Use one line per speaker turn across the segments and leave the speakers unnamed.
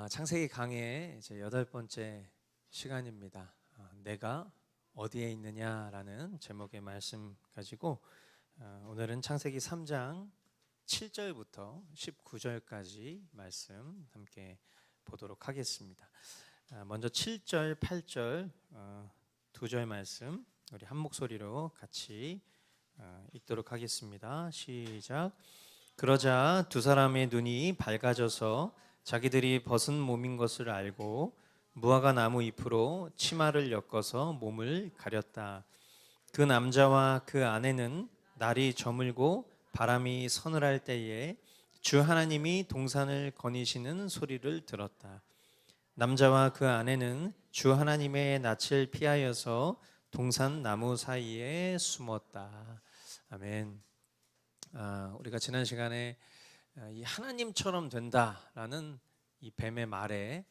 창세기 강의 이제 8번째 시간입니다. 내가 어디에 있느냐라는 제목의 말씀 가지고 오늘은 창세기 3장 7절부터 19절까지 말씀 함께 보도록 하겠습니다. 먼저 7절, 8절 두 절 말씀 우리 한 목소리로 같이 읽도록 하겠습니다. 시작. 그러자 두 사람의 눈이 밝아져서 자기들이 벗은 몸인 것을 알고 무화과 나무 잎으로 치마를 엮어서 몸을 가렸다. 그 남자와 그 아내는 날이 저물고 바람이 서늘할 때에 주 하나님이 동산을 거니시는 소리를 들었다. 남자와 그 아내는 주 하나님의 낯을 피하여서 동산 나무 사이에 숨었다. 아멘. 우리가 지난 시간에 이 하나님처럼 된다라는 이 뱀의 말에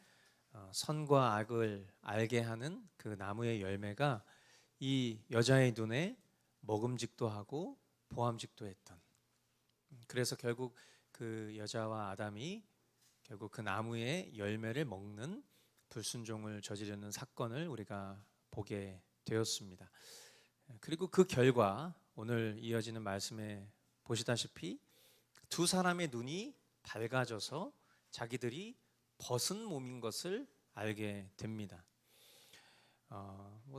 선과 악을 알게 하는 그 나무의 열매가 이 여자의 눈에 먹음직도 하고 보암직도 했던, 그래서 결국 그 여자와 아담이 결국 그 나무의 열매를 먹는 불순종을 저지르는 사건을 우리가 보게 되었습니다. 그리고 그 결과 오늘 이어지는 말씀에 보시다시피 두 사람의 눈이 밝아져서 자기들이 벗은 몸인 것을 알게 됩니다.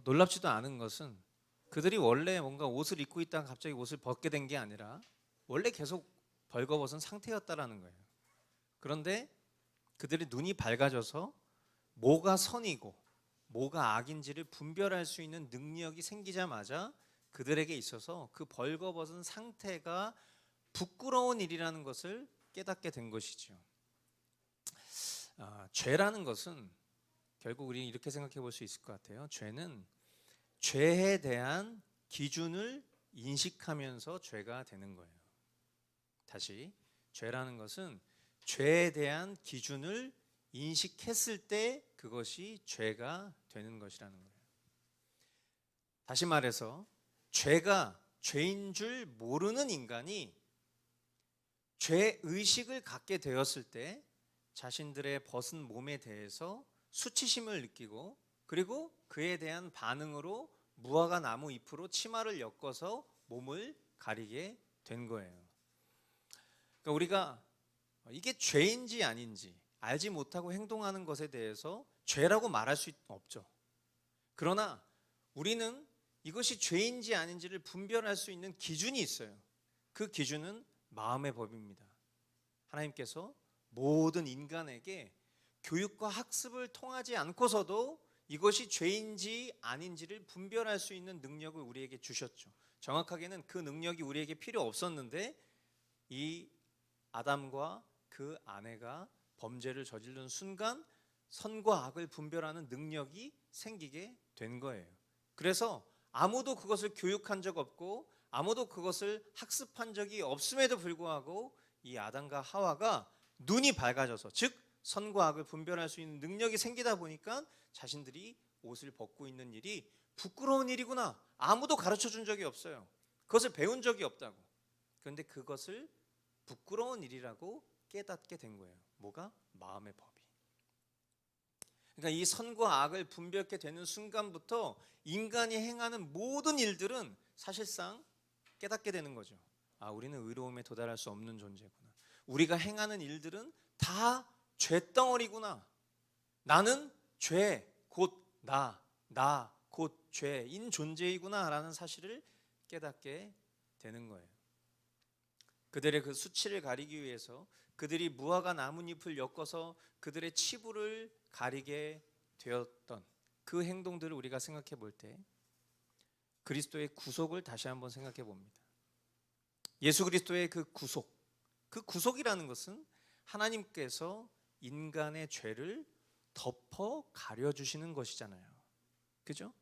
놀랍지도 않은 것은 그들이 원래 뭔가 옷을 입고 있다가 갑자기 옷을 벗게 된 게 아니라 원래 계속 벌거벗은 상태였다라는 거예요. 그런데 그들의 눈이 밝아져서 뭐가 선이고 뭐가 악인지를 분별할 수 있는 능력이 생기자마자 그들에게 있어서 그 벌거벗은 상태가 부끄러운 일이라는 것을 깨닫게 된 것이죠. 죄라는 것은 결국 우리 이렇게 생각해 볼 수 있을 것 같아요. 죄는 죄에 대한 기준을 인식하면서 죄가 되는 거예요. 다시, 죄라는 것은 죄에 대한 기준을 인식했을 때 그것이 죄가 되는 것이라는 거예요. 다시 말해서 죄가 죄인 줄 모르는 인간이 죄의식을 갖게 되었을 때 자신들의 벗은 몸에 대해서 수치심을 느끼고 그리고 그에 대한 반응으로 무화과 나무 잎으로 치마를 엮어서 몸을 가리게 된 거예요. 그러니까 우리가 이게 죄인지 아닌지 알지 못하고 행동하는 것에 대해서 죄라고 말할 수 없죠. 그러나 우리는 이것이 죄인지 아닌지를 분별할 수 있는 기준이 있어요. 그 기준은 마음의 법입니다. 하나님께서 모든 인간에게 교육과 학습을 통하지 않고서도 이것이 죄인지 아닌지를 분별할 수 있는 능력을 우리에게 주셨죠. 정확하게는 그 능력이 우리에게 필요 없었는데 이 아담과 그 아내가 범죄를 저지른 순간 선과 악을 분별하는 능력이 생기게 된 거예요. 그래서 아무도 그것을 교육한 적 없고 아무도 그것을 학습한 적이 없음에도 불구하고 이 아담과 하와가 눈이 밝아져서, 즉 선과 악을 분별할 수 있는 능력이 생기다 보니까 자신들이 옷을 벗고 있는 일이 부끄러운 일이구나, 아무도 가르쳐 준 적이 없어요. 그것을 배운 적이 없다고. 그런데 그것을 부끄러운 일이라고 깨닫게 된 거예요. 뭐가? 마음의 법이. 그러니까 이 선과 악을 분별하게 되는 순간부터 인간이 행하는 모든 일들은 사실상 깨닫게 되는 거죠. 우리는 의로움에 도달할 수 없는 존재구나. 우리가 행하는 일들은 다 죄덩어리구나. 나는 죄, 곧 나 곧 죄인 존재이구나 라는 사실을 깨닫게 되는 거예요. 그들의 그 수치를 가리기 위해서 그들이 무화과 나뭇잎을 엮어서 그들의 치부를 가리게 되었던 그 행동들을 우리가 생각해 볼 때 그리스도의 구속을 다시 한번 생각해 봅니다. 예수 그리스도의 그 구속이라는 것은 하나님께서 인간의 죄를 덮어 가려주시는 것이잖아요. 그죠?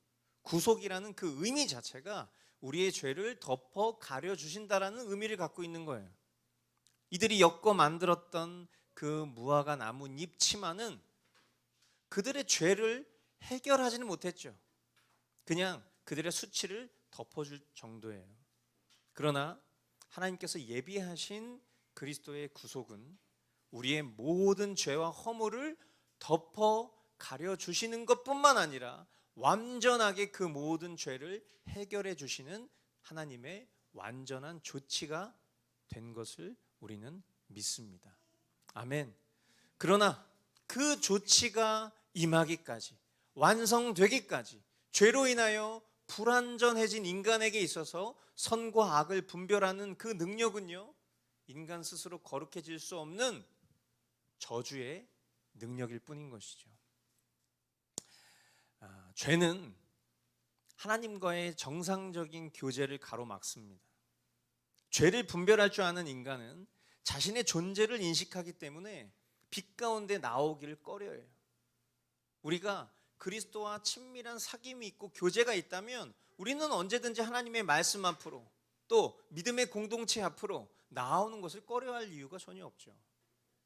구속이라는 그 의미 자체가 우리의 죄를 덮어 가려주신다라는 의미를 갖고 있는 거예요. 이들이 엮어 만들었던 그 무화과 나뭇잎 치마는 그들의 죄를 해결하지는 못했죠. 그냥 그들의 수치를 덮어줄 정도예요. 그러나 하나님께서 예비하신 그리스도의 구속은 우리의 모든 죄와 허물을 덮어 가려 주시는 것뿐만 아니라 완전하게 그 모든 죄를 해결해 주시는 하나님의 완전한 조치가 된 것을 우리는 믿습니다. 아멘. 그러나 그 조치가 임하기까지, 완성되기까지 죄로 인하여 불완전해진 인간에게 있어서 선과 악을 분별하는 그 능력은요, 인간 스스로 거룩해질 수 없는 저주의 능력일 뿐인 것이죠. 죄는 하나님과의 정상적인 교제를 가로막습니다. 죄를 분별할 줄 아는 인간은 자신의 존재를 인식하기 때문에 빛 가운데 나오기를 꺼려해요. 우리가 그리스도와 친밀한 사귐이 있고 교제가 있다면 우리는 언제든지 하나님의 말씀 앞으로, 또 믿음의 공동체 앞으로 나오는 것을 꺼려할 이유가 전혀 없죠.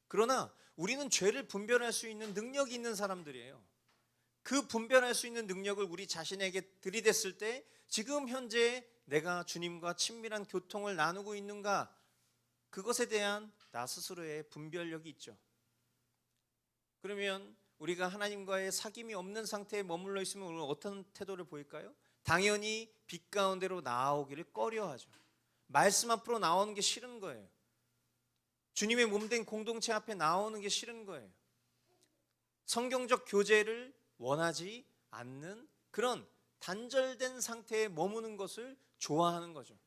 그러나 우리는 죄를 분별할 수 있는 능력이 있는 사람들이에요. 그 분별할 수 있는 능력을 우리 자신에게 들이댔을 때 지금 현재 내가 주님과 친밀한 교통을 나누고 있는가, 그것에 대한 나 스스로의 분별력이 있죠. 그러면 우리가 하나님과의 사귐이 없는 상태에 머물러 있으면 우리는 어떤 태도를 보일까요? 당연히 빛 가운데로 나오기를 꺼려하죠. 말씀 앞으로 나오는 게 싫은 거예요. 주님의 몸된 공동체 앞에 나오는 게 싫은 거예요. 성경적 교제를 원하지 않는 그런 단절된 상태에 머무는 것을 좋아하는 거죠.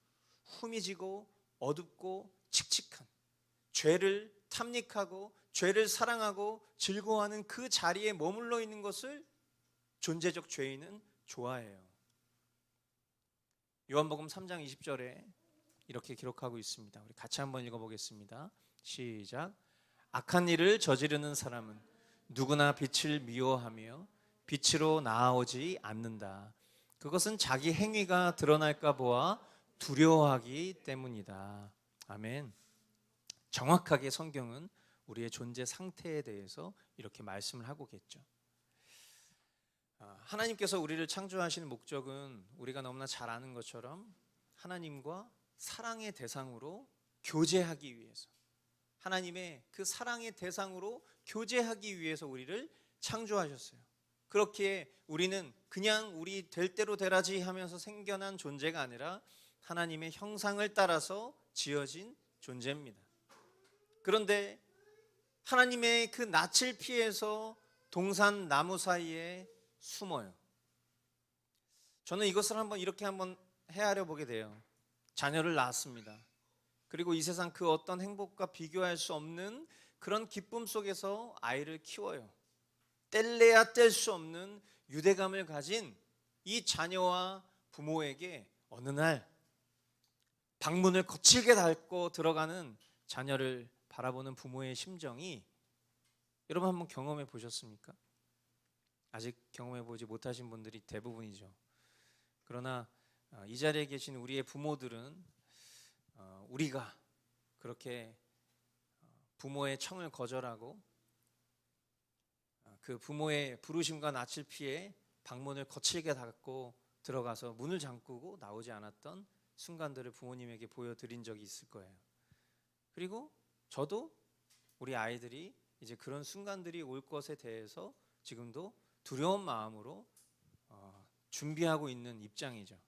후미지고 어둡고 칙칙한, 죄를 탐닉하고 죄를 사랑하고 즐거워하는 그 자리에 머물러 있는 것을 존재적 죄인은 좋아해요. 요한복음 3장 20절에 이렇게 기록하고 있습니다. 우리 같이 한번 읽어보겠습니다. 시작. 악한 일을 저지르는 사람은 누구나 빛을 미워하며 빛으로 나아오지 않는다. 그것은 자기 행위가 드러날까 보아 두려워하기 때문이다. 아멘. 정확하게 성경은 우리의 존재 상태에 대해서 이렇게 말씀을 하고 계죠. 하나님께서 우리를 창조하시는 목적은 우리가 너무나 잘 아는 것처럼 하나님과 사랑의 대상으로 교제하기 위해서, 하나님의 그 사랑의 대상으로 교제하기 위해서 우리를 창조하셨어요. 그렇기에 우리는 그냥 우리 될 대로 되라지 하면서 생겨난 존재가 아니라 하나님의 형상을 따라서 지어진 존재입니다. 그런데 하나님의 그 낯을 피해서 동산 나무 사이에 숨어요. 저는 이것을 이렇게 한번 헤아려 보게 돼요. 자녀를 낳았습니다. 그리고 이 세상 그 어떤 행복과 비교할 수 없는 그런 기쁨 속에서 아이를 키워요. 뗄래야 뗄 수 없는 유대감을 가진 이 자녀와 부모에게 어느 날 방문을 거칠게 닫고 들어가는 자녀를 바라보는 부모의 심정이 여러분 한번 경험해 보셨습니까? 아직 경험해 보지 못하신 분들이 대부분이죠. 그러나 이 자리에 계신 우리의 부모들은 우리가 그렇게 부모의 청을 거절하고 그 부모의 부르심과 낯을 피해 방문을 거칠게 닫고 들어가서 문을 잠그고 나오지 않았던 순간들을 부모님에게 보여드린 적이 있을 거예요. 그리고 저도 우리 아이들이 이제 그런 순간들이 올 것에 대해서 지금도 두려운 마음으로 준비하고 있는 입장이죠.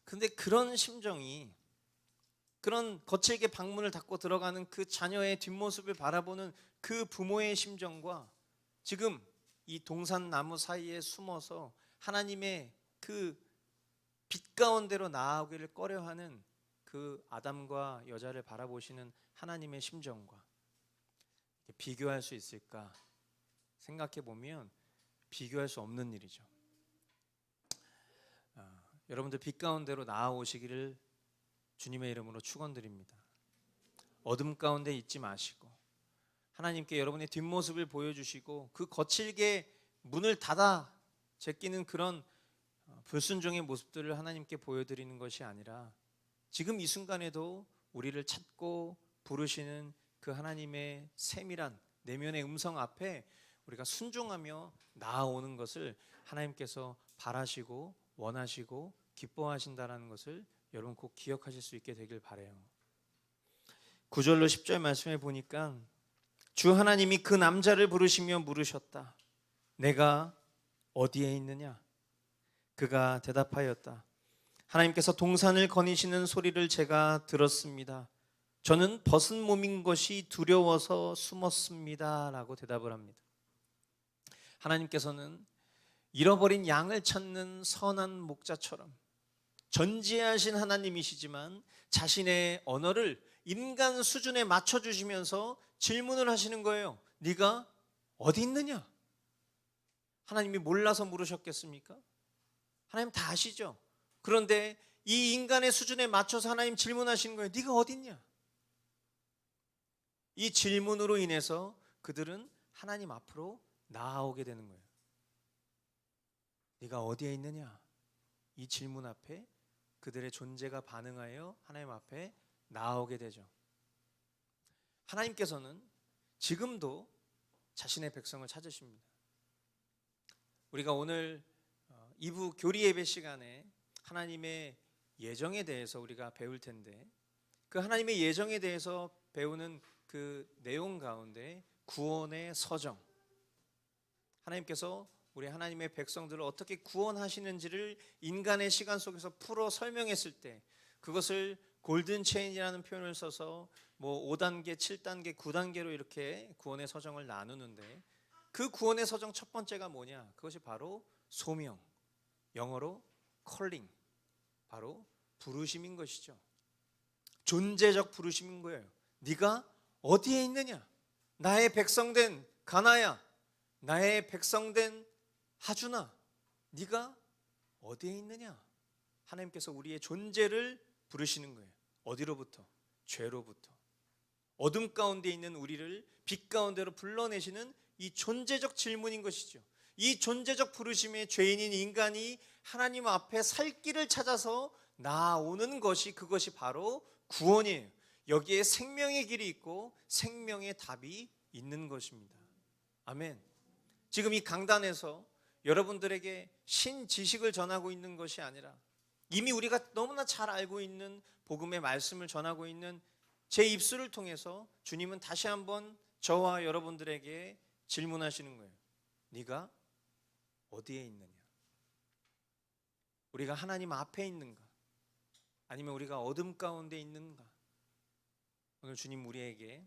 근데 그런 심정이, 그런 거칠게 방문을 닫고 들어가는 그 자녀의 뒷모습을 바라보는 그 부모의 심정과 지금 이 동산나무 사이에 숨어서 하나님의 그 빛 가운데로 나아오기를 꺼려하는 그 아담과 여자를 바라보시는 하나님의 심정과 비교할 수 있을까 생각해 보면 비교할 수 없는 일이죠. 여러분들 빛 가운데로 나아오시기를 주님의 이름으로 축원드립니다. 어둠 가운데 있지 마시고 하나님께 여러분의 뒷모습을 보여주시고 그 거칠게 문을 닫아 제끼는 그런 불순종의 모습들을 하나님께 보여드리는 것이 아니라 지금 이 순간에도 우리를 찾고 부르시는 그 하나님의 세밀한 내면의 음성 앞에 우리가 순종하며 나아오는 것을 하나님께서 바라시고 원하시고 기뻐하신다는 것을 여러분 꼭 기억하실 수 있게 되길 바라요. 9절로 10절 말씀에 보니까 주 하나님이 그 남자를 부르시며 물으셨다. 내가 어디에 있느냐? 그가 대답하였다. 하나님께서 동산을 거니시는 소리를 제가 들었습니다. 저는 벗은 몸인 것이 두려워서 숨었습니다. 라고 대답을 합니다. 하나님께서는 잃어버린 양을 찾는 선한 목자처럼 전지하신 하나님이시지만 자신의 언어를 인간 수준에 맞춰주시면서 질문을 하시는 거예요. 네가 어디 있느냐? 하나님이 몰라서 물으셨겠습니까? 하나님 다 아시죠? 그런데 이 인간의 수준에 맞춰서 하나님 질문하시는 거예요. 네가 어디 있냐? 이 질문으로 인해서 그들은 하나님 앞으로 나아오게 되는 거예요. 네가 어디에 있느냐? 이 질문 앞에 그들의 존재가 반응하여 하나님 앞에 나아오게 되죠. 하나님께서는 지금도 자신의 백성을 찾으십니다. 우리가 오늘 2부 교리 예배 시간에 하나님의 예정에 대해서 우리가 배울 텐데, 그 하나님의 예정에 대해서 배우는 그 내용 가운데 구원의 서정, 하나님께서 우리 하나님의 백성들을 어떻게 구원하시는지를 인간의 시간 속에서 풀어 설명했을 때, 그것을 골든 체인이라는 표현을 써서 뭐 5단계, 7단계, 9단계로 이렇게 구원의 서정을 나누는데, 그 구원의 서정 첫 번째가 뭐냐? 그것이 바로 소명, 영어로 calling, 바로 부르심인 것이죠. 존재적 부르심인 거예요. 네가 어디에 있느냐? 나의 백성된 가나야, 나의 백성된 하준아, 네가 어디에 있느냐? 하나님께서 우리의 존재를 부르시는 거예요. 어디로부터? 죄로부터. 어둠 가운데 있는 우리를 빛 가운데로 불러내시는 이 존재적 질문인 것이죠. 이 존재적 부르심에 죄인인 인간이 하나님 앞에 살 길을 찾아서 나아오는 것이, 그것이 바로 구원이에요. 여기에 생명의 길이 있고 생명의 답이 있는 것입니다. 아멘. 지금 이 강단에서 여러분들에게 신지식을 전하고 있는 것이 아니라 이미 우리가 너무나 잘 알고 있는 복음의 말씀을 전하고 있는 제 입술을 통해서 주님은 다시 한번 저와 여러분들에게 질문하시는 거예요. 네가 어디에 있느냐? 우리가 하나님 앞에 있는가? 아니면 우리가 어둠 가운데 있는가? 오늘 주님 우리에게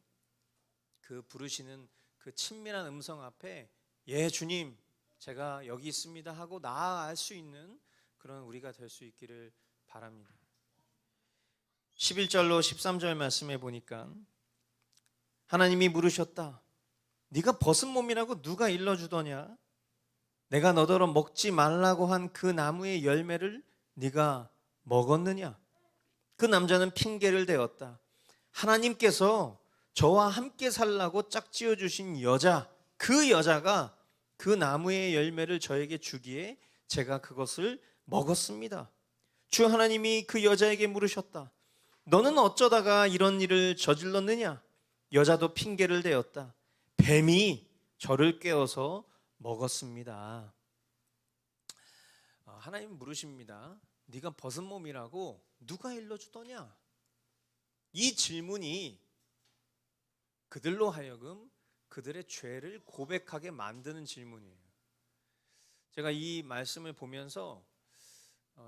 그 부르시는 그 친밀한 음성 앞에 예 주님 제가 여기 있습니다 하고 나아갈 수 있는 그런 우리가 될 수 있기를 바랍니다. 11절로 13절 말씀해 보니까 하나님이 물으셨다. 네가 벗은 몸이라고 누가 일러주더냐? 내가 너더러 먹지 말라고 한 그 나무의 열매를 네가 먹었느냐? 그 남자는 핑계를 대었다. 하나님께서 저와 함께 살라고 짝지어 주신 여자, 그 여자가 그 나무의 열매를 저에게 주기에 제가 그것을 먹었습니다. 주 하나님이 그 여자에게 물으셨다. 너는 어쩌다가 이런 일을 저질렀느냐? 여자도 핑계를 대었다. 뱀이 저를 깨워서 먹었습니다. 하나님 물으십니다. 네가 벗은 몸이라고 누가 일러주더냐? 이 질문이 그들로 하여금 그들의 죄를 고백하게 만드는 질문이에요. 제가 이 말씀을 보면서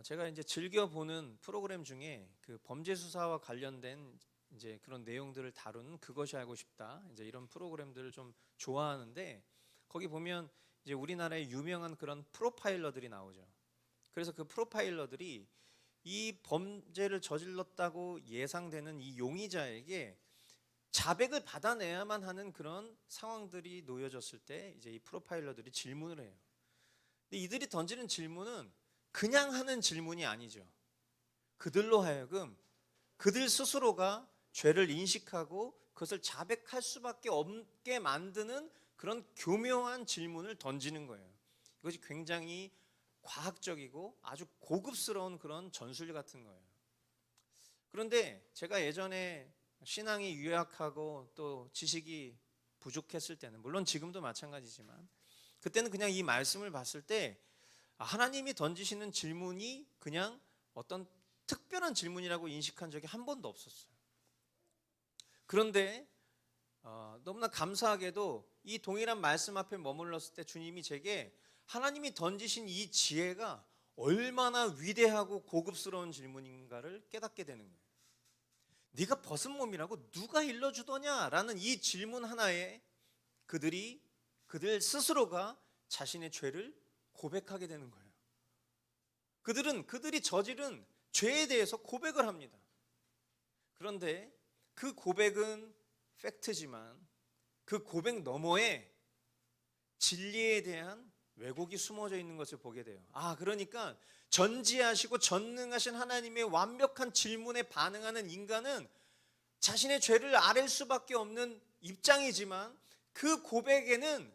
제가 이제 즐겨 보는 프로그램 중에 그 범죄 수사와 관련된 이제 그런 내용들을 다룬 그것이 알고 싶다, 이제 이런 프로그램들을 좀 좋아하는데, 거기 보면 이제 우리나라의 유명한 그런 프로파일러들이 나오죠. 그래서 그 프로파일러들이 이 범죄를 저질렀다고 예상되는 이 용의자에게 자백을 받아내야만 하는 그런 상황들이 놓여졌을 때 이제 이 프로파일러들이 질문을 해요. 근데 이들이 던지는 질문은 그냥 하는 질문이 아니죠. 그들로 하여금 그들 스스로가 죄를 인식하고 그것을 자백할 수밖에 없게 만드는 그런 교묘한 질문을 던지는 거예요. 이것이 굉장히 과학적이고 아주 고급스러운 그런 전술 같은 거예요. 그런데 제가 예전에 신앙이 유약하고 또 지식이 부족했을 때는, 물론 지금도 마찬가지지만 그때는 그냥 이 말씀을 봤을 때 하나님이 던지시는 질문이 그냥 어떤 특별한 질문이라고 인식한 적이 한 번도 없었어요. 그런데 너무나 감사하게도 이 동일한 말씀 앞에 머물렀을 때 주님이 제게 하나님이 던지신 이 지혜가 얼마나 위대하고 고급스러운 질문인가를 깨닫게 되는 거예요. 네가 벗은 몸이라고 누가 일러주더냐라는 이 질문 하나에 그들 스스로가 자신의 죄를 고백하게 되는 거예요. 그들이 저지른 죄에 대해서 고백을 합니다. 그런데 그 고백은 팩트지만 그 고백 너머에 진리에 대한 왜곡이 숨어져 있는 것을 보게 돼요. 그러니까 전지하시고 전능하신 하나님의 완벽한 질문에 반응하는 인간은 자신의 죄를 아랠 수밖에 없는 입장이지만 그 고백에는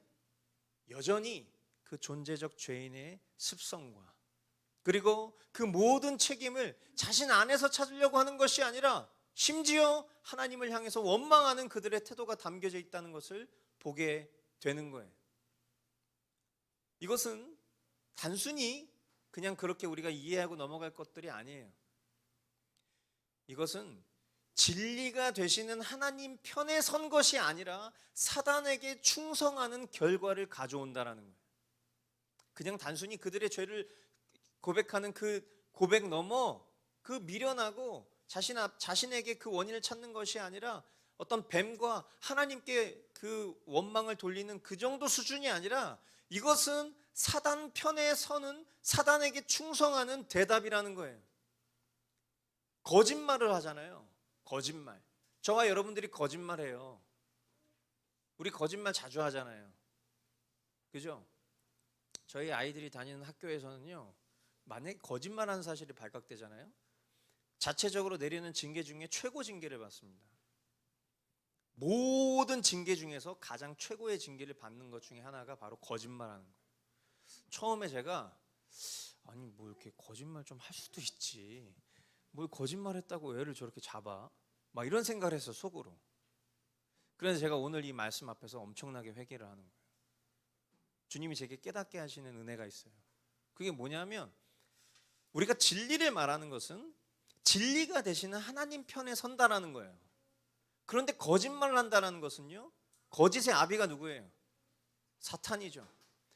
여전히 그 존재적 죄인의 습성과 그리고 그 모든 책임을 자신 안에서 찾으려고 하는 것이 아니라 심지어 하나님을 향해서 원망하는 그들의 태도가 담겨져 있다는 것을 보게 되는 거예요. 이것은 단순히 그냥 그렇게 우리가 이해하고 넘어갈 것들이 아니에요. 이것은 진리가 되시는 하나님 편에 선 것이 아니라 사단에게 충성하는 결과를 가져온다라는 거예요. 그냥 단순히 그들의 죄를 고백하는 그 고백 넘어 그 미련하고 자신에게 그 원인을 찾는 것이 아니라 어떤 뱀과 하나님께 그 원망을 돌리는 그 정도 수준이 아니라 이것은 사단 편에 서는 사단에게 충성하는 대답이라는 거예요. 거짓말을 하잖아요. 거짓말. 저와 여러분들이 거짓말해요. 우리 거짓말 자주 하잖아요. 그죠? 저희 아이들이 다니는 학교에서는요, 만약에 거짓말하는 사실이 발각되잖아요. 자체적으로 내리는 징계 중에 최고 징계를 받습니다. 모든 징계 중에서 가장 최고의 징계를 받는 것 중에 하나가 바로 거짓말하는 거예요. 처음에 제가 뭐 이렇게 거짓말 좀 할 수도 있지, 뭘 거짓말했다고 애를 저렇게 잡아, 막 이런 생각을 했어, 속으로. 그래서 제가 오늘 이 말씀 앞에서 엄청나게 회개를 하는 거예요. 주님이 제게 깨닫게 하시는 은혜가 있어요. 그게 뭐냐면 우리가 진리를 말하는 것은 진리가 되시는 하나님 편에 선다라는 거예요. 그런데 거짓말을 한다는 것은요, 거짓의 아비가 누구예요? 사탄이죠.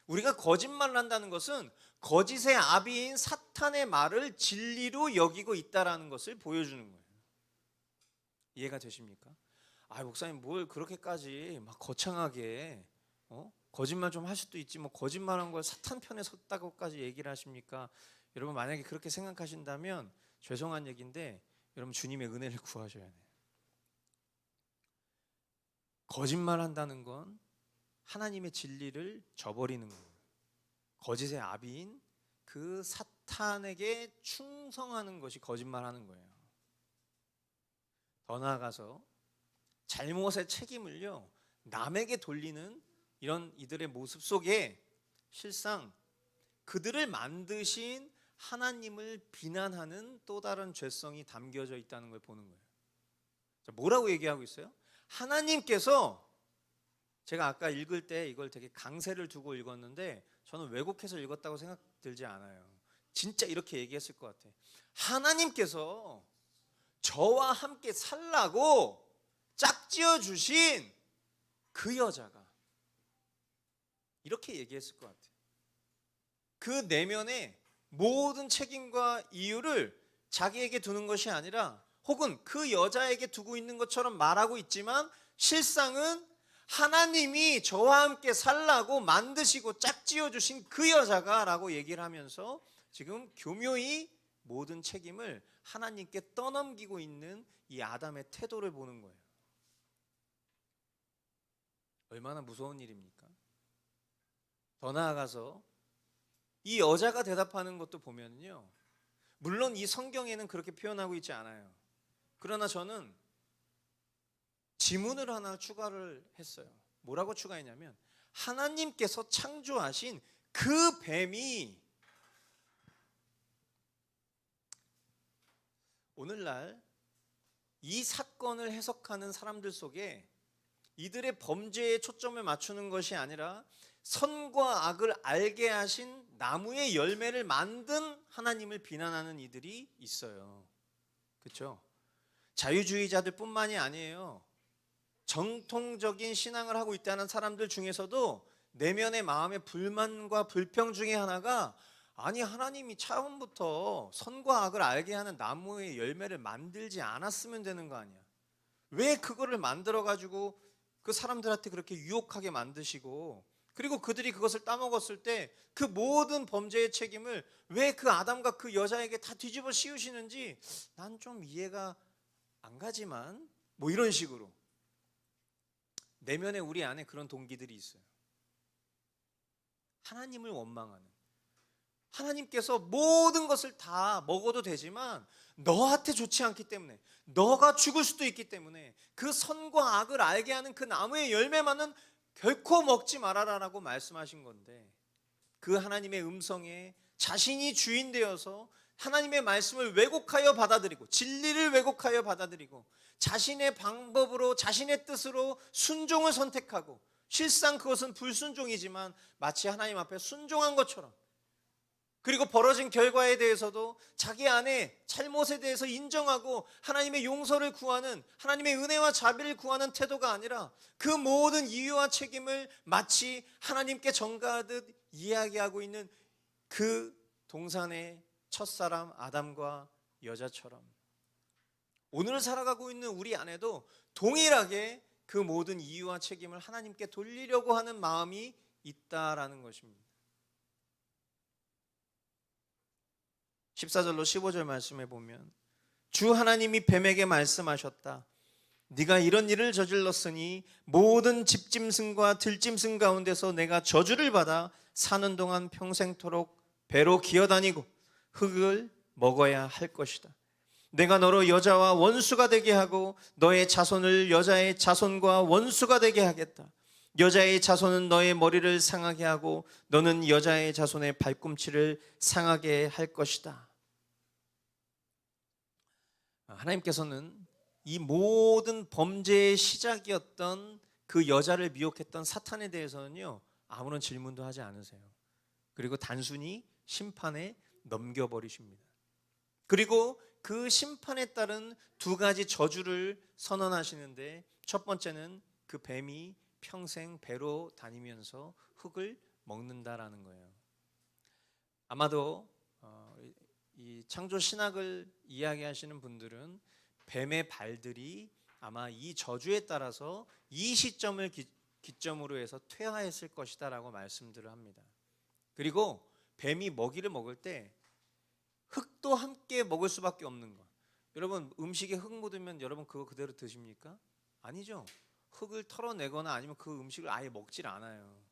우리가 거짓말을 한다는 것은 거짓의 아비인 사탄의 말을 진리로 여기고 있다라는 것을 보여주는 거예요. 이해가 되십니까? 목사님 뭘 그렇게까지 막 거창하게 거짓말 좀 할 수도 있지 뭐 거짓말한 걸 사탄 편에 섰다고까지 얘기를 하십니까? 여러분 만약에 그렇게 생각하신다면 죄송한 얘기인데 여러분 주님의 은혜를 구하셔야 돼요. 거짓말한다는 건 하나님의 진리를 저버리는 거예요. 거짓의 아비인 그 사탄에게 충성하는 것이 거짓말하는 거예요. 더 나아가서 잘못의 책임을요 남에게 돌리는 이런 이들의 모습 속에 실상 그들을 만드신 하나님을 비난하는 또 다른 죄성이 담겨져 있다는 걸 보는 거예요. 뭐라고 얘기하고 있어요? 하나님께서, 제가 아까 읽을 때 이걸 되게 강세를 두고 읽었는데 저는 왜곡해서 읽었다고 생각 들지 않아요. 진짜 이렇게 얘기했을 것 같아요. 하나님께서 저와 함께 살라고 짝지어 주신 그 여자가, 이렇게 얘기했을 것 같아요. 그 내면의 모든 책임과 이유를 자기에게 두는 것이 아니라, 혹은 그 여자에게 두고 있는 것처럼 말하고 있지만 실상은 하나님이 저와 함께 살라고 만드시고 짝지어 주신 그 여자가 라고 얘기를 하면서 지금 교묘히 모든 책임을 하나님께 떠넘기고 있는 이 아담의 태도를 보는 거예요. 얼마나 무서운 일입니까? 더 나아가서 이 여자가 대답하는 것도 보면요, 물론 이 성경에는 그렇게 표현하고 있지 않아요. 그러나 저는 지문을 하나 추가를 했어요. 뭐라고 추가했냐면, 하나님께서 창조하신 그 뱀이 오늘날 이 사건을 해석하는 사람들 속에 이들의 범죄에 초점을 맞추는 것이 아니라 선과 악을 알게 하신 나무의 열매를 만든 하나님을 비난하는 이들이 있어요. 그렇죠? 자유주의자들 뿐만이 아니에요. 정통적인 신앙을 하고 있다는 사람들 중에서도 내면의 마음의 불만과 불평 중에 하나가, 아니 하나님이 처음부터 선과 악을 알게 하는 나무의 열매를 만들지 않았으면 되는 거 아니야. 왜 그거를 만들어 가지고 그 사람들한테 그렇게 유혹하게 만드시고, 그리고 그들이 그것을 따먹었을 때 그 모든 범죄의 책임을 왜 그 아담과 그 여자에게 다 뒤집어 씌우시는지 난 좀 이해가 안 가지만, 뭐 이런 식으로 내면에 우리 안에 그런 동기들이 있어요. 하나님을 원망하는, 하나님께서 모든 것을 다 먹어도 되지만 너한테 좋지 않기 때문에, 너가 죽을 수도 있기 때문에 그 선과 악을 알게 하는 그 나무의 열매만은 결코 먹지 말아라라고 말씀하신 건데, 그 하나님의 음성에 자신이 주인 되어서 하나님의 말씀을 왜곡하여 받아들이고, 진리를 왜곡하여 받아들이고, 자신의 방법으로 자신의 뜻으로 순종을 선택하고, 실상 그것은 불순종이지만 마치 하나님 앞에 순종한 것처럼, 그리고 벌어진 결과에 대해서도 자기 안에 잘못에 대해서 인정하고 하나님의 용서를 구하는, 하나님의 은혜와 자비를 구하는 태도가 아니라 그 모든 이유와 책임을 마치 하나님께 전가하듯 이야기하고 있는 그 동산의 첫사람 아담과 여자처럼, 오늘 살아가고 있는 우리 안에도 동일하게 그 모든 이유와 책임을 하나님께 돌리려고 하는 마음이 있다라는 것입니다. 14절로 15절 말씀해 보면, 주 하나님이 뱀에게 말씀하셨다. 네가 이런 일을 저질렀으니 모든 집짐승과 들짐승 가운데서 내가 저주를 받아 사는 동안 평생토록 배로 기어다니고 흙을 먹어야 할 것이다. 내가 너로 여자와 원수가 되게 하고 너의 자손을 여자의 자손과 원수가 되게 하겠다. 여자의 자손은 너의 머리를 상하게 하고 너는 여자의 자손의 발꿈치를 상하게 할 것이다. 하나님께서는 이 모든 범죄의 시작이었던 그 여자를 미혹했던 사탄에 대해서는요, 아무런 질문도 하지 않으세요. 그리고 단순히 심판에 넘겨버리십니다. 그리고 그 심판에 따른 두 가지 저주를 선언하시는데, 첫 번째는 그 뱀이 평생 배로 다니면서 흙을 먹는다라는 거예요. 아마도 이 창조 신학을 이야기하시는 분들은 뱀의 발들이 아마 이 저주에 따라서 이 시점을 기점으로 해서 퇴화했을 것이다 라고 말씀들을 합니다. 그리고 뱀이 먹이를 먹을 때 흙도 함께 먹을 수밖에 없는 것. 여러분, 음식에 흙 묻으면 여러분 그거 그대로 드십니까? 아니죠. 흙을 털어내거나 아니면 그 음식을 아예 먹질 않아요.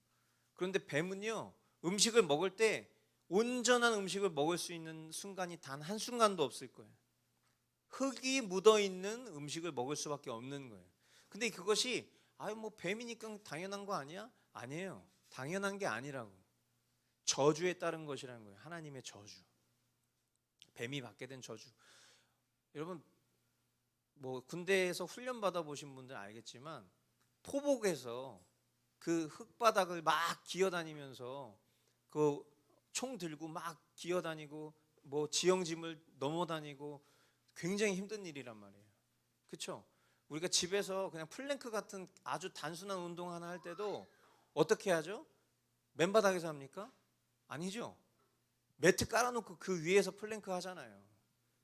그런데 뱀은요, 음식을 먹을 때 온전한 음식을 먹을 수 있는 순간이 단 한순간도 없을 거예요. 흙이 묻어있는 음식을 먹을 수밖에 없는 거예요. 근데 그것이 뭐 뱀이니까 당연한 거 아니야? 아니에요. 당연한 게 아니라고. 저주에 따른 것이라는 거예요. 하나님의 저주. 뱀이 받게 된 저주. 여러분, 뭐 군대에서 훈련 받아 보신 분들 알겠지만, 포복에서 그 흙바닥을 막 기어다니면서 그 총 들고 막 기어다니고 뭐 지형짐을 넘어다니고 굉장히 힘든 일이란 말이에요. 그렇죠? 우리가 집에서 그냥 플랭크 같은 아주 단순한 운동 하나 할 때도 어떻게 하죠? 맨바닥에서 합니까? 아니죠. 매트 깔아놓고 그 위에서 플랭크 하잖아요.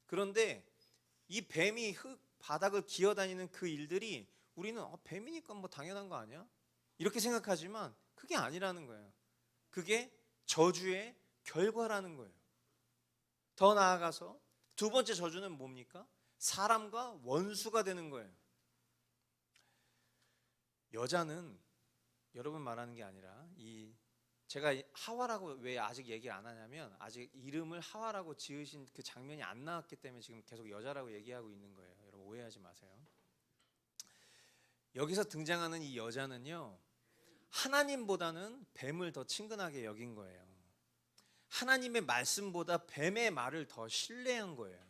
그런데 이 뱀이 흙 바닥을 기어다니는 그 일들이 우리는 뱀이니까 뭐 당연한 거 아니야? 이렇게 생각하지만 그게 아니라는 거예요. 그게 저주의 결과라는 거예요. 더 나아가서 두 번째 저주는 뭡니까? 사람과 원수가 되는 거예요. 여자는 여러분 말하는 게 아니라, 제가 하와라고 왜 아직 얘기를 안 하냐면, 아직 이름을 하와라고 지으신 그 장면이 안 나왔기 때문에 지금 계속 여자라고 얘기하고 있는 거예요. 여러분 오해하지 마세요. 여기서 등장하는 이 여자는요, 하나님보다는 뱀을 더 친근하게 여긴 거예요. 하나님의 말씀보다 뱀의 말을 더 신뢰한 거예요.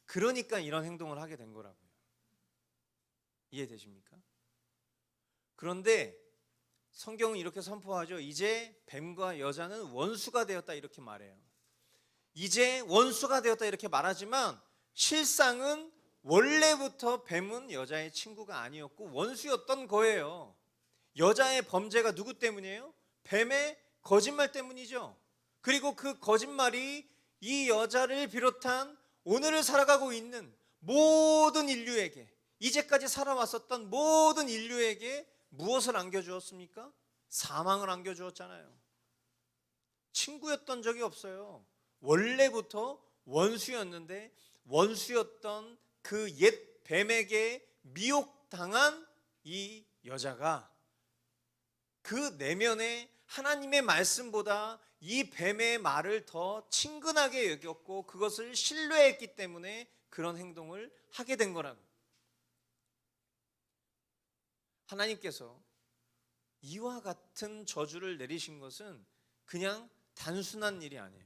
그러니까 이런 행동을 하게 된 거라고요. 이해되십니까? 그런데 성경은 이렇게 선포하죠. 이제 뱀과 여자는 원수가 되었다 이렇게 말해요. 이제 원수가 되었다 이렇게 말하지만 실상은 원래부터 뱀은 여자의 친구가 아니었고 원수였던 거예요. 여자의 범죄가 누구 때문이에요? 뱀의 거짓말 때문이죠. 그리고 그 거짓말이 이 여자를 비롯한 오늘을 살아가고 있는 모든 인류에게, 이제까지 살아왔었던 모든 인류에게 무엇을 안겨주었습니까? 사망을 안겨주었잖아요. 친구였던 적이 없어요. 원래부터 원수였는데 원수였던 그 옛 뱀에게 미혹당한 이 여자가 그 내면에 하나님의 말씀보다 이 뱀의 말을 더 친근하게 여겼고 그것을 신뢰했기 때문에 그런 행동을 하게 된 거라고. 하나님께서 이와 같은 저주를 내리신 것은 그냥 단순한 일이 아니에요.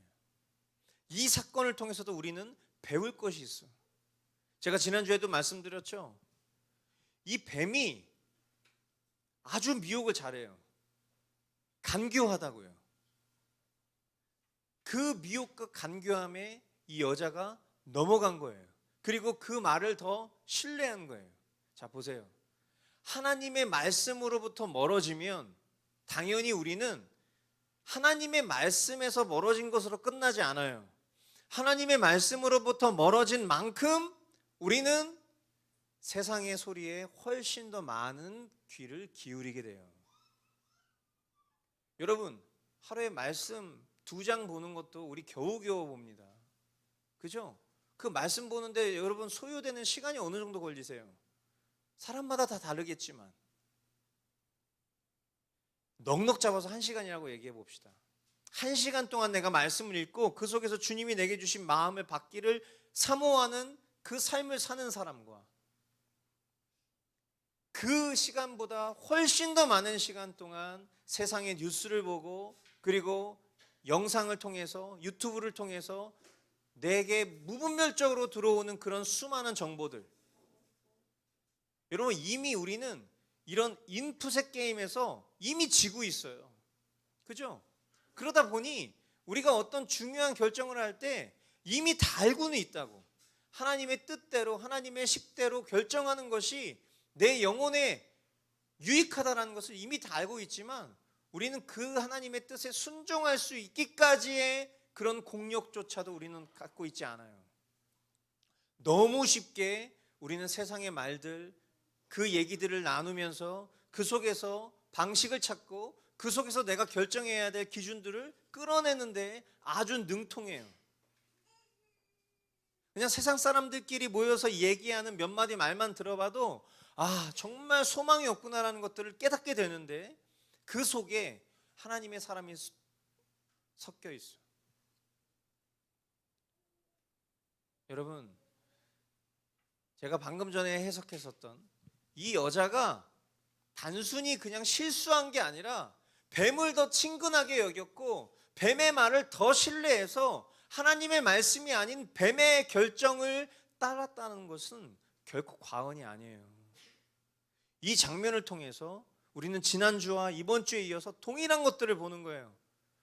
이 사건을 통해서도 우리는 배울 것이 있어. 제가 지난주에도 말씀드렸죠. 이 뱀이 아주 미혹을 잘해요. 간교하다고요. 그 미혹과 간교함에 이 여자가 넘어간 거예요. 그리고 그 말을 더 신뢰한 거예요. 자, 보세요. 하나님의 말씀으로부터 멀어지면 당연히 우리는 하나님의 말씀에서 멀어진 것으로 끝나지 않아요. 하나님의 말씀으로부터 멀어진 만큼 우리는 세상의 소리에 훨씬 더 많은 귀를 기울이게 돼요. 여러분, 하루에 말씀 2장 보는 것도 우리 겨우겨우 봅니다. 그죠? 그 말씀 보는데 여러분 소요되는 시간이 어느 정도 걸리세요? 사람마다 다 다르겠지만 넉넉 잡아서 1시간이라고 얘기해 봅시다. 1시간 동안 내가 말씀을 읽고 그 속에서 주님이 내게 주신 마음을 받기를 사모하는 그 삶을 사는 사람과 그 시간보다 훨씬 더 많은 시간 동안 세상의 뉴스를 보고 그리고 영상을 통해서 유튜브를 통해서 내게 무분별적으로 들어오는 그런 수많은 정보들, 여러분 이미 우리는 이런 인풋의 게임에서 이미 지고 있어요. 그죠? 그러다 보니 우리가 어떤 중요한 결정을 할 때 이미 다 알고는 있다고. 하나님의 뜻대로 하나님의 식대로 결정하는 것이 내 영혼에 유익하다라는 것을 이미 다 알고 있지만 우리는 그 하나님의 뜻에 순종할 수 있기까지의 그런 공력조차도 우리는 갖고 있지 않아요. 너무 쉽게 우리는 세상의 말들, 그 얘기들을 나누면서 그 속에서 방식을 찾고 그 속에서 내가 결정해야 될 기준들을 끌어내는데 아주 능통해요. 그냥 세상 사람들끼리 모여서 얘기하는 몇 마디 말만 들어봐도 아, 정말 소망이 없구나라는 것들을 깨닫게 되는데 그 속에 하나님의 사람이 섞여 있어. 여러분, 제가 방금 전에 해석했었던 이 여자가 단순히 그냥 실수한 게 아니라 뱀을 더 친근하게 여겼고 뱀의 말을 더 신뢰해서 하나님의 말씀이 아닌 뱀의 결정을 따랐다는 것은 결코 과언이 아니에요. 이 장면을 통해서 우리는 지난주와 이번 주에 이어서 동일한 것들을 보는 거예요.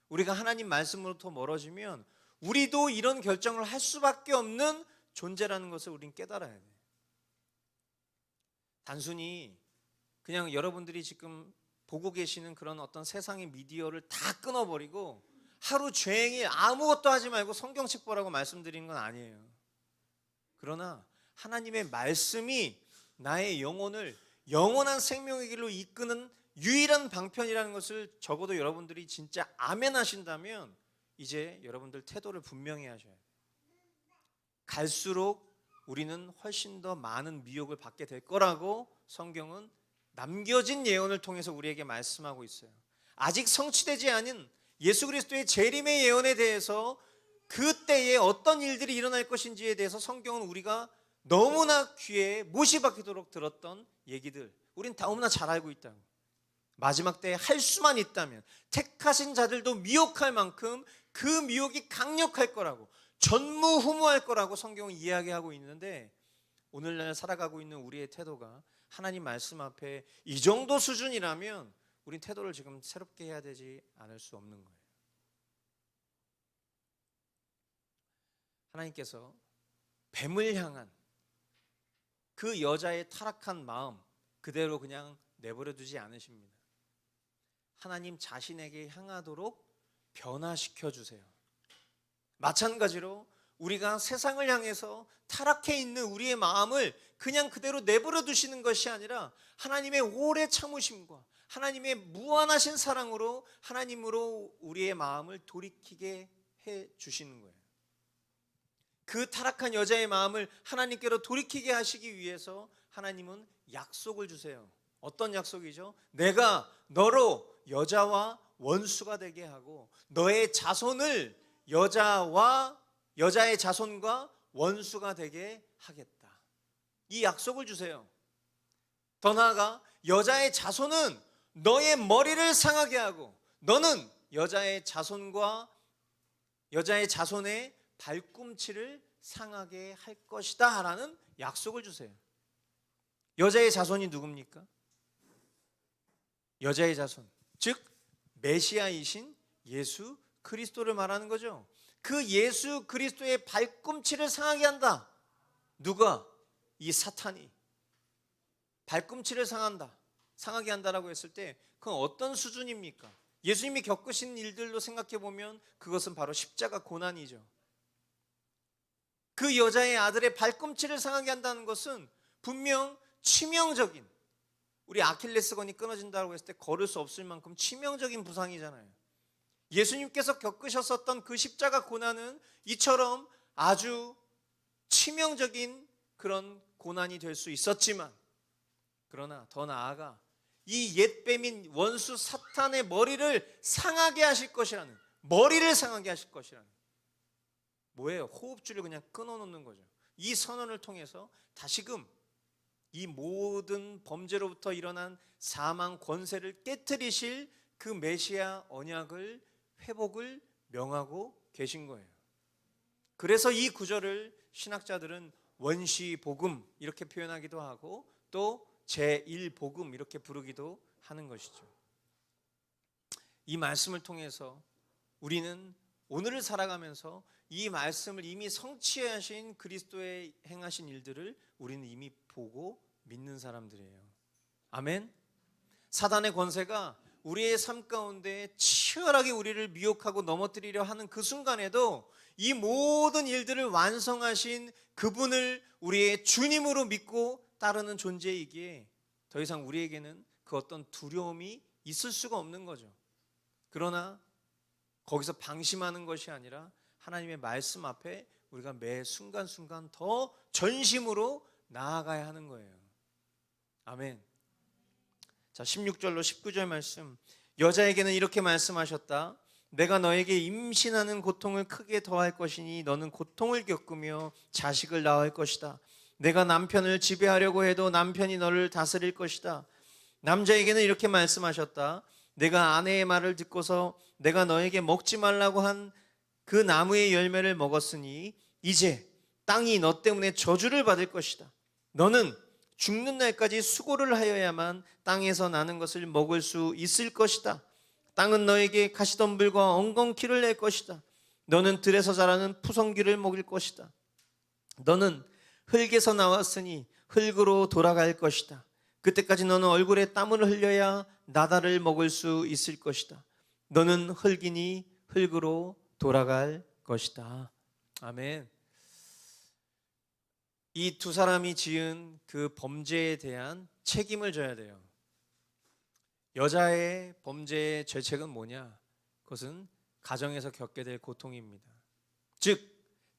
우리가 하나님 말씀으로부터 멀어지면 우리도 이런 결정을 할 수밖에 없는 존재라는 것을 우리는 깨달아야 돼. 단순히 그냥 여러분들이 지금 보고 계시는 그런 어떤 세상의 미디어를 다 끊어버리고 하루 종일 아무것도 하지 말고 성경책 보라고 말씀드리는 건 아니에요. 그러나 하나님의 말씀이 나의 영혼을 영원한 생명의 길로 이끄는 유일한 방편이라는 것을 적어도 여러분들이 진짜 아멘 하신다면 이제 여러분들 태도를 분명히 하셔야 돼요. 갈수록 우리는 훨씬 더 많은 미혹을 받게 될 거라고 성경은 남겨진 예언을 통해서 우리에게 말씀하고 있어요. 아직 성취되지 않은 예수 그리스도의 재림의 예언에 대해서 그때에 어떤 일들이 일어날 것인지에 대해서 성경은 우리가 너무나 귀에 못이 박히도록 들었던 얘기들, 우린 너무나 잘 알고 있다고. 마지막 때에 할 수만 있다면 택하신 자들도 미혹할 만큼 그 미혹이 강력할 거라고, 전무후무할 거라고 성경은 이야기하고 있는데 오늘날 살아가고 있는 우리의 태도가 하나님 말씀 앞에 이 정도 수준이라면 우린 태도를 지금 새롭게 해야 되지 않을 수 없는 거예요. 하나님께서 뱀을 향한 그 여자의 타락한 마음 그대로 그냥 내버려 두지 않으십니다. 하나님 자신에게 향하도록 변화시켜 주세요. 마찬가지로 우리가 세상을 향해서 타락해 있는 우리의 마음을 그냥 그대로 내버려 두시는 것이 아니라 하나님의 오래 참으심과 하나님의 무한하신 사랑으로 하나님으로 우리의 마음을 돌이키게 해 주시는 거예요. 그 타락한 여자의 마음을 하나님께로 돌이키게 하시기 위해서 하나님은 약속을 주세요. 어떤 약속이죠? 내가 너로 여자와 원수가 되게 하고 너의 자손을 여자의 자손과 원수가 되게 하겠다. 이 약속을 주세요. 더 나아가 여자의 자손은 너의 머리를 상하게 하고 너는 여자의 자손의 발꿈치를 상하게 할 것이다 라는 약속을 주세요. 여자의 자손이 누굽니까? 여자의 자손, 즉 메시아이신 예수 그리스도를 말하는 거죠. 그 예수 그리스도의 발꿈치를 상하게 한다. 누가? 이 사탄이 발꿈치를 상하게 한다라고 했을 때 그건 어떤 수준입니까? 예수님이 겪으신 일들로 생각해 보면 그것은 바로 십자가 고난이죠. 그 여자의 아들의 발꿈치를 상하게 한다는 것은 분명 치명적인, 우리 아킬레스건이 끊어진다고 했을 때 걸을 수 없을 만큼 치명적인 부상이잖아요. 예수님께서 겪으셨었던 그 십자가 고난은 이처럼 아주 치명적인 그런 고난이 될 수 있었지만, 그러나 더 나아가 이 옛뱀인 원수 사탄의 머리를 상하게 하실 것이라는, 뭐예요? 호흡줄을 그냥 끊어놓는 거죠. 이 선언을 통해서 다시금 이 모든 범죄로부터 일어난 사망 권세를 깨트리실 그 메시아 언약을, 회복을 명하고 계신 거예요. 그래서 이 구절을 신학자들은 원시복음 이렇게 표현하기도 하고 또 제1복음 이렇게 부르기도 하는 것이죠. 이 말씀을 통해서 우리는 오늘을 살아가면서 이 말씀을 이미 성취하신 그리스도의 행하신 일들을 우리는 이미 보고 믿는 사람들이에요. 아멘. 사단의 권세가 우리의 삶 가운데 치열하게 우리를 미혹하고 넘어뜨리려 하는 그 순간에도 이 모든 일들을 완성하신 그분을 우리의 주님으로 믿고 따르는 존재이기에 더 이상 우리에게는 그 어떤 두려움이 있을 수가 없는 거죠. 그러나 거기서 방심하는 것이 아니라 하나님의 말씀 앞에 우리가 매 순간순간 더 전심으로 나아가야 하는 거예요. 아멘. 자, 16절로 19절 말씀. 여자에게는 이렇게 말씀하셨다. 내가 너에게 임신하는 고통을 크게 더할 것이니 너는 고통을 겪으며 자식을 낳을 것이다. 내가 남편을 지배하려고 해도 남편이 너를 다스릴 것이다. 남자에게는 이렇게 말씀하셨다. 내가 아내의 말을 듣고서 내가 너에게 먹지 말라고 한 그 나무의 열매를 먹었으니 이제 땅이 너 때문에 저주를 받을 것이다. 너는 죽는 날까지 수고를 하여야만 땅에서 나는 것을 먹을 수 있을 것이다. 땅은 너에게 가시덤불과 엉겅퀴를 낼 것이다. 너는 들에서 자라는 푸성귀를 먹일 것이다. 너는 흙에서 나왔으니 흙으로 돌아갈 것이다. 그때까지 너는 얼굴에 땀을 흘려야 나다를 먹을 수 있을 것이다. 너는 흙이니 흙으로 돌아갈 것이다. 아멘. 이 두 사람이 지은 그 범죄에 대한 책임을 져야 돼요. 여자의 범죄의 죄책은 뭐냐? 그것은 가정에서 겪게 될 고통입니다. 즉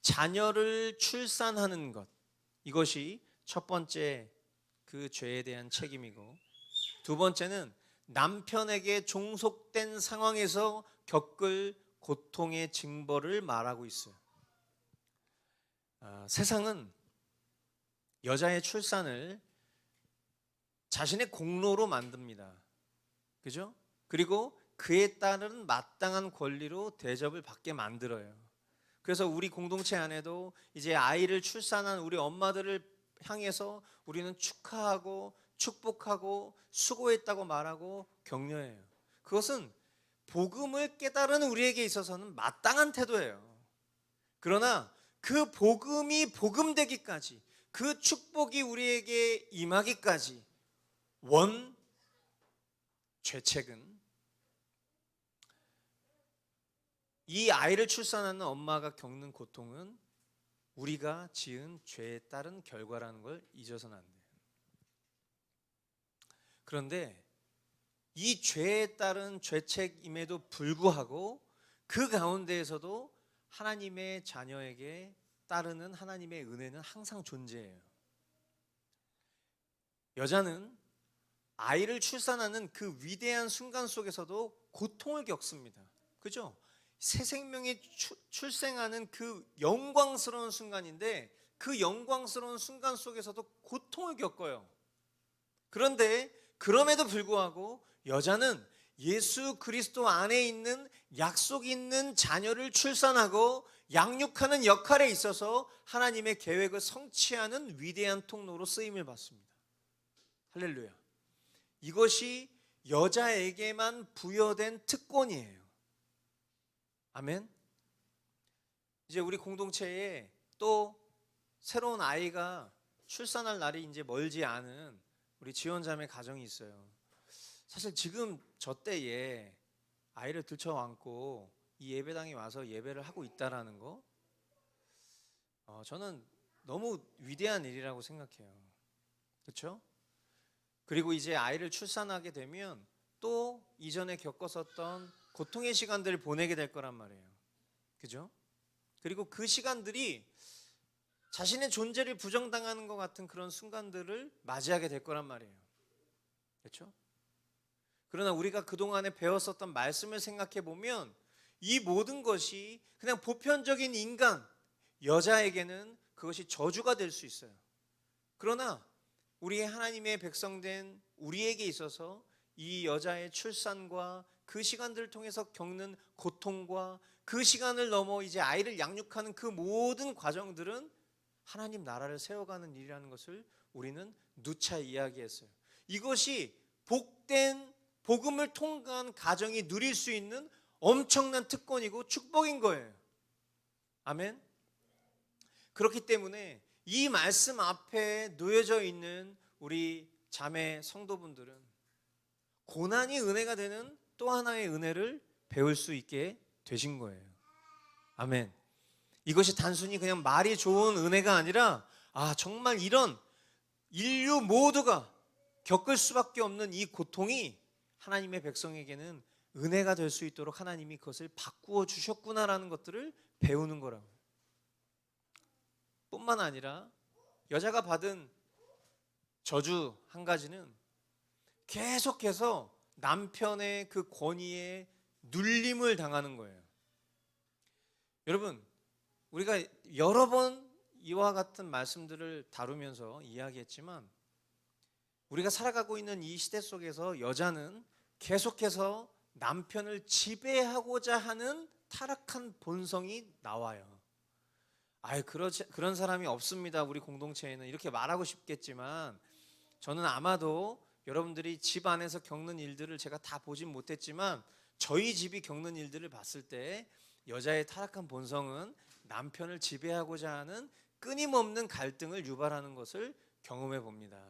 자녀를 출산하는 것, 이것이 첫 번째 그 죄에 대한 책임이고, 두 번째는 남편에게 종속된 상황에서 겪을 고통의 징벌을 말하고 있어요. 세상은 여자의 출산을 자신의 공로로 만듭니다. 그죠? 그리고 그에 따른 마땅한 권리로 대접을 받게 만들어요. 그래서 우리 공동체 안에도 이제 아이를 출산한 우리 엄마들을 향해서 우리는 축하하고 축복하고 수고했다고 말하고 격려해요. 그것은 복음을 깨달은 우리에게 있어서는 마땅한 태도예요. 그러나 그 복음이 복음되기까지, 그 축복이 우리에게 임하기까지 원 죄책은 이 아이를 출산하는 엄마가 겪는 고통은 우리가 지은 죄에 따른 결과라는 걸 잊어서는 안 돼요. 그런데 이 죄에 따른 죄책임에도 불구하고 그 가운데에서도 하나님의 자녀에게 따르는 하나님의 은혜는 항상 존재해요. 여자는 아이를 출산하는 그 위대한 순간 속에서도 고통을 겪습니다. 그죠? 새 생명이 출생하는 그 영광스러운 순간인데 그 영광스러운 순간 속에서도 고통을 겪어요. 그런데 그럼에도 불구하고 여자는 예수 그리스도 안에 있는 약속 있는 자녀를 출산하고 양육하는 역할에 있어서 하나님의 계획을 성취하는 위대한 통로로 쓰임을 받습니다. 할렐루야. 이것이 여자에게만 부여된 특권이에요. 아멘. 이제 우리 공동체에 또 새로운 아이가 출산할 날이 이제 멀지 않은 우리 지원자매 가정이 있어요. 사실 지금 저 때에 아이를 들쳐안고 이 예배당에 와서 예배를 하고 있다라는 거, 저는 너무 위대한 일이라고 생각해요. 그렇죠? 그리고 이제 아이를 출산하게 되면 또 이전에 겪었었던 고통의 시간들을 보내게 될 거란 말이에요. 그죠? 그리고 그 시간들이 자신의 존재를 부정당하는 것 같은 그런 순간들을 맞이하게 될 거란 말이에요. 그렇죠? 그러나 우리가 그동안에 배웠었던 말씀을 생각해 보면 이 모든 것이 그냥 보편적인 인간, 여자에게는 그것이 저주가 될 수 있어요. 그러나 우리의 하나님의 백성된 우리에게 있어서 이 여자의 출산과 그 시간들을 통해서 겪는 고통과 그 시간을 넘어 이제 아이를 양육하는 그 모든 과정들은 하나님 나라를 세워가는 일이라는 것을 우리는 누차 이야기했어요. 이것이 복된 복음을 통과한 가정이 누릴 수 있는 엄청난 특권이고 축복인 거예요. 아멘. 그렇기 때문에 이 말씀 앞에 놓여져 있는 우리 자매 성도분들은 고난이 은혜가 되는 또 하나의 은혜를 배울 수 있게 되신 거예요. 아멘. 이것이 단순히 그냥 말이 좋은 은혜가 아니라 정말 이런 인류 모두가 겪을 수밖에 없는 이 고통이 하나님의 백성에게는 은혜가 될 수 있도록 하나님이 그것을 바꾸어 주셨구나라는 것들을 배우는 거라고. 뿐만 아니라 여자가 받은 저주 한 가지는 계속해서 남편의 그 권위에 눌림을 당하는 거예요. 여러분, 우리가 여러 번 이와 같은 말씀들을 다루면서 이야기했지만 우리가 살아가고 있는 이 시대 속에서 여자는 계속해서 남편을 지배하고자 하는 타락한 본성이 나와요. 그런 사람이 없습니다. 우리 공동체에는 이렇게 말하고 싶겠지만 저는 아마도 여러분들이 집 안에서 겪는 일들을 제가 다 보진 못했지만 저희 집이 겪는 일들을 봤을 때 여자의 타락한 본성은 남편을 지배하고자 하는 끊임없는 갈등을 유발하는 것을 경험해 봅니다.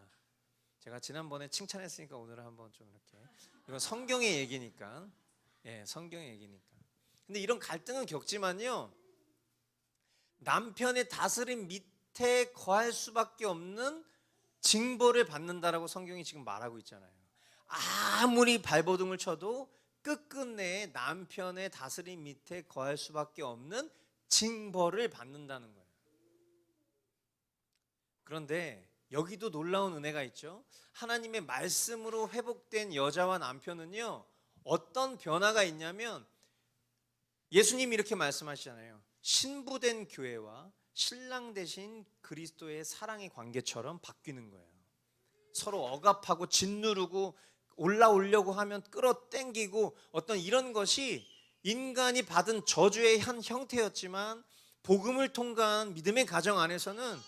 제가 지난번에 칭찬했으니까 오늘은 한번 좀 이렇게, 이건 성경의 얘기니까, 성경의 얘기니까. 근데 이런 갈등은 겪지만요, 남편의 다스림 밑에 거할 수밖에 없는 징벌을 받는다라고 성경이 지금 말하고 있잖아요. 아무리 발버둥을 쳐도 끝끝내 남편의 다스림 밑에 거할 수밖에 없는 징벌을 받는다는 거예요. 그런데 여기도 놀라운 은혜가 있죠. 하나님의 말씀으로 회복된 여자와 남편은요, 어떤 변화가 있냐면 예수님이 이렇게 말씀하시잖아요. 신부된 교회와 신랑 되신 그리스도의 사랑의 관계처럼 바뀌는 거예요. 서로 억압하고 짓누르고 올라오려고 하면 끌어당기고 어떤 이런 것이 인간이 받은 저주의 한 형태였지만 복음을 통과한 믿음의 가정 안에서는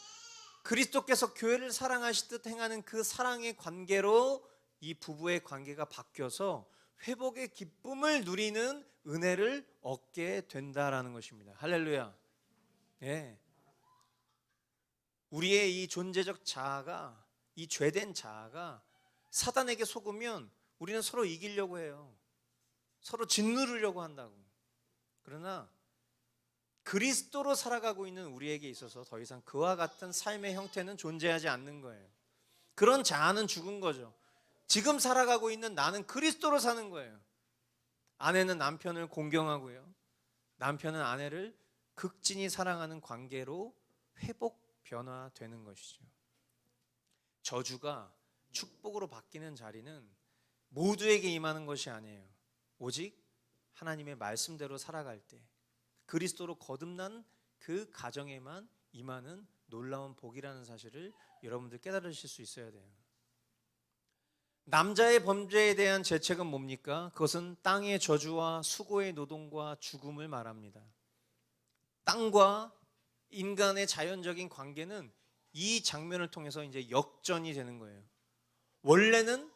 그리스도께서 교회를 사랑하시듯 행하는 그 사랑의 관계로 이 부부의 관계가 바뀌어서 회복의 기쁨을 누리는 은혜를 얻게 된다라는 것입니다. 할렐루야. 예. 우리의 이 존재적 자아가, 이 죄된 자아가 사단에게 속으면 우리는 서로 이기려고 해요. 서로 짓누르려고 한다고. 그러나 그리스도로 살아가고 있는 우리에게 있어서 더 이상 그와 같은 삶의 형태는 존재하지 않는 거예요. 그런 자아는 죽은 거죠. 지금 살아가고 있는 나는 그리스도로 사는 거예요. 아내는 남편을 공경하고요, 남편은 아내를 극진히 사랑하는 관계로 회복 변화되는 것이죠. 저주가 축복으로 바뀌는 자리는 모두에게 임하는 것이 아니에요. 오직 하나님의 말씀대로 살아갈 때 그리스도로 거듭난 그 가정에만 임하는 놀라운 복이라는 사실을 여러분들 깨달으실 수 있어야 돼요. 남자의 범죄에 대한 죄책은 뭡니까? 그것은 땅의 저주와 수고의 노동과 죽음을 말합니다. 땅과 인간의 자연적인 관계는 이 장면을 통해서 이제 역전이 되는 거예요. 원래는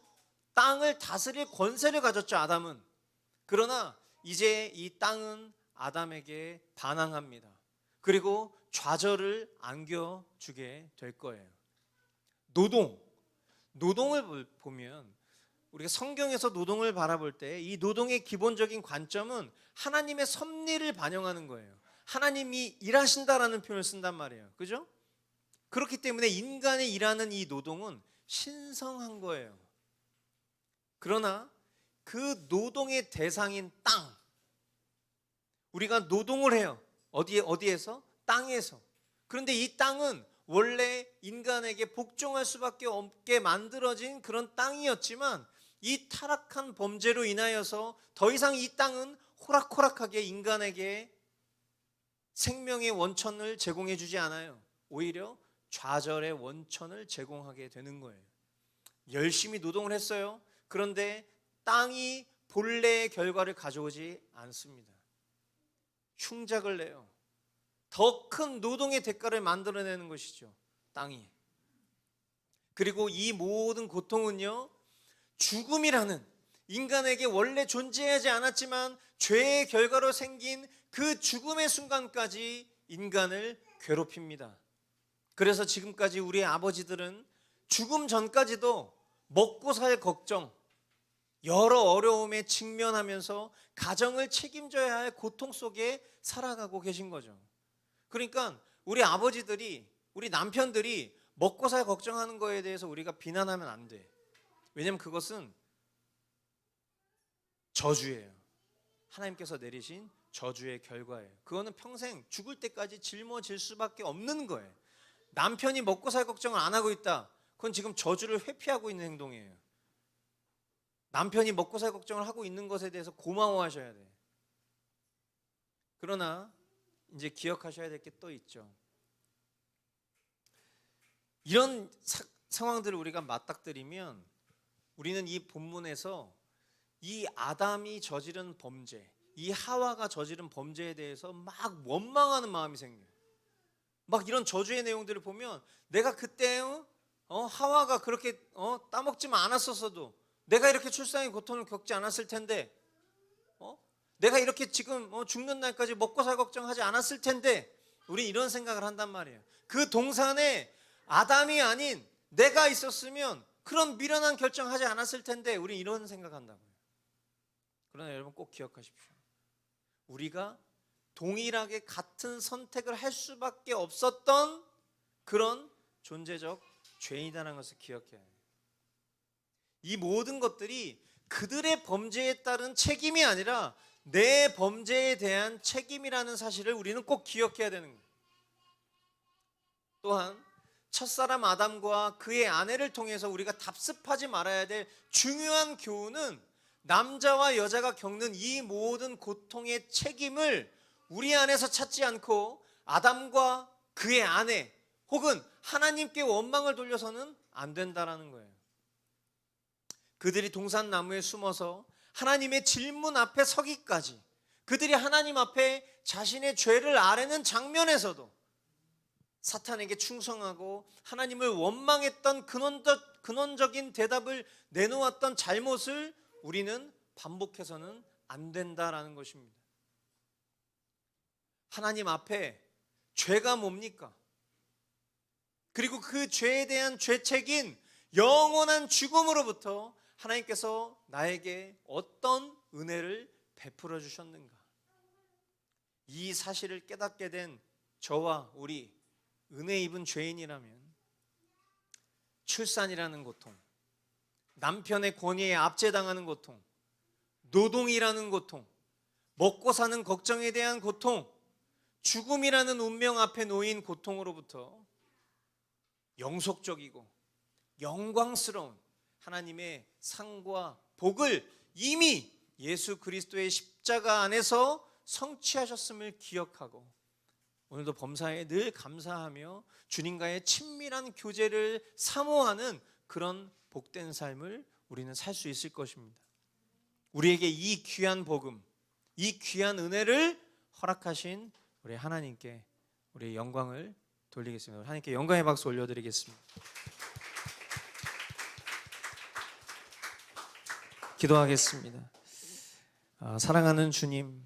땅을 다스릴 권세를 가졌죠, 아담은. 그러나 이제 이 땅은 아담에게 반항합니다. 그리고 좌절을 안겨주게 될 거예요. 노동을 보면 우리가 성경에서 노동을 바라볼 때 이 노동의 기본적인 관점은 하나님의 섭리를 반영하는 거예요. 하나님이 일하신다라는 표현을 쓴단 말이에요. 그죠? 그렇기 때문에 인간이 일하는 이 노동은 신성한 거예요. 그러나 그 노동의 대상인 땅, 우리가 노동을 해요. 어디에서? 땅에서. 그런데 이 땅은 원래 인간에게 복종할 수밖에 없게 만들어진 그런 땅이었지만 이 타락한 범죄로 인하여서 더 이상 이 땅은 호락호락하게 인간에게 생명의 원천을 제공해 주지 않아요. 오히려 좌절의 원천을 제공하게 되는 거예요. 열심히 노동을 했어요. 그런데 땅이 본래의 결과를 가져오지 않습니다. 흉작을 내요. 더 큰 노동의 대가를 만들어내는 것이죠, 땅이. 그리고 이 모든 고통은요, 죽음이라는 인간에게 원래 존재하지 않았지만 죄의 결과로 생긴 그 죽음의 순간까지 인간을 괴롭힙니다. 그래서 지금까지 우리 아버지들은 죽음 전까지도 먹고 살 걱정, 여러 어려움에 직면하면서 가정을 책임져야 할 고통 속에 살아가고 계신 거죠. 그러니까 우리 아버지들이, 우리 남편들이 먹고 살 걱정하는 거에 대해서 우리가 비난하면 안 돼. 왜냐하면 그것은 저주예요. 하나님께서 내리신 저주의 결과예요. 그거는 평생 죽을 때까지 짊어질 수밖에 없는 거예요. 남편이 먹고 살 걱정을 안 하고 있다, 그건 지금 저주를 회피하고 있는 행동이에요. 남편이 먹고 살 걱정을 하고 있는 것에 대해서 고마워하셔야 돼. 그러나 이제 기억하셔야 될 게 또 있죠. 이런 상황들을 우리가 맞닥뜨리면 우리는 이 본문에서 이 아담이 저지른 범죄, 이 하와가 저지른 범죄에 대해서 막 원망하는 마음이 생겨요. 막 이런 저주의 내용들을 보면 내가 그때 하와가 그렇게 따먹지만 않았었어도 내가 이렇게 출산의 고통을 겪지 않았을 텐데, 내가 이렇게 지금 죽는 날까지 먹고 살 걱정하지 않았을 텐데, 우리 이런 생각을 한단 말이에요. 그 동산에 아담이 아닌 내가 있었으면 그런 미련한 결정하지 않았을 텐데, 우리 이런 생각한다고요. 그러나 여러분 꼭 기억하십시오. 우리가 동일하게 같은 선택을 할 수밖에 없었던 그런 존재적 죄인이라는 것을 기억해야 해요. 이 모든 것들이 그들의 범죄에 따른 책임이 아니라 내 범죄에 대한 책임이라는 사실을 우리는 꼭 기억해야 되는 거예요. 또한 첫사람 아담과 그의 아내를 통해서 우리가 답습하지 말아야 될 중요한 교훈은 남자와 여자가 겪는 이 모든 고통의 책임을 우리 안에서 찾지 않고 아담과 그의 아내 혹은 하나님께 원망을 돌려서는 안 된다라는 거예요. 그들이 동산나무에 숨어서 하나님의 질문 앞에 서기까지, 그들이 하나님 앞에 자신의 죄를 아뢰는 장면에서도 사탄에게 충성하고 하나님을 원망했던 근원적인 대답을 내놓았던 잘못을 우리는 반복해서는 안 된다라는 것입니다. 하나님 앞에 죄가 뭡니까? 그리고 그 죄에 대한 죄책인 영원한 죽음으로부터 하나님께서 나에게 어떤 은혜를 베풀어 주셨는가. 이 사실을 깨닫게 된 저와 우리 은혜 입은 죄인이라면 출산이라는 고통, 남편의 권위에 압제당하는 고통, 노동이라는 고통, 먹고 사는 걱정에 대한 고통, 죽음이라는 운명 앞에 놓인 고통으로부터 영속적이고 영광스러운 하나님의 상과 복을 이미 예수 그리스도의 십자가 안에서 성취하셨음을 기억하고 오늘도 범사에 늘 감사하며 주님과의 친밀한 교제를 사모하는 그런 복된 삶을 우리는 살 수 있을 것입니다. 우리에게 이 귀한 복음, 이 귀한 은혜를 허락하신 우리 하나님께 우리의 영광을 돌리겠습니다. 하나님께 영광의 박수 올려드리겠습니다. 기도하겠습니다. 사랑하는 주님,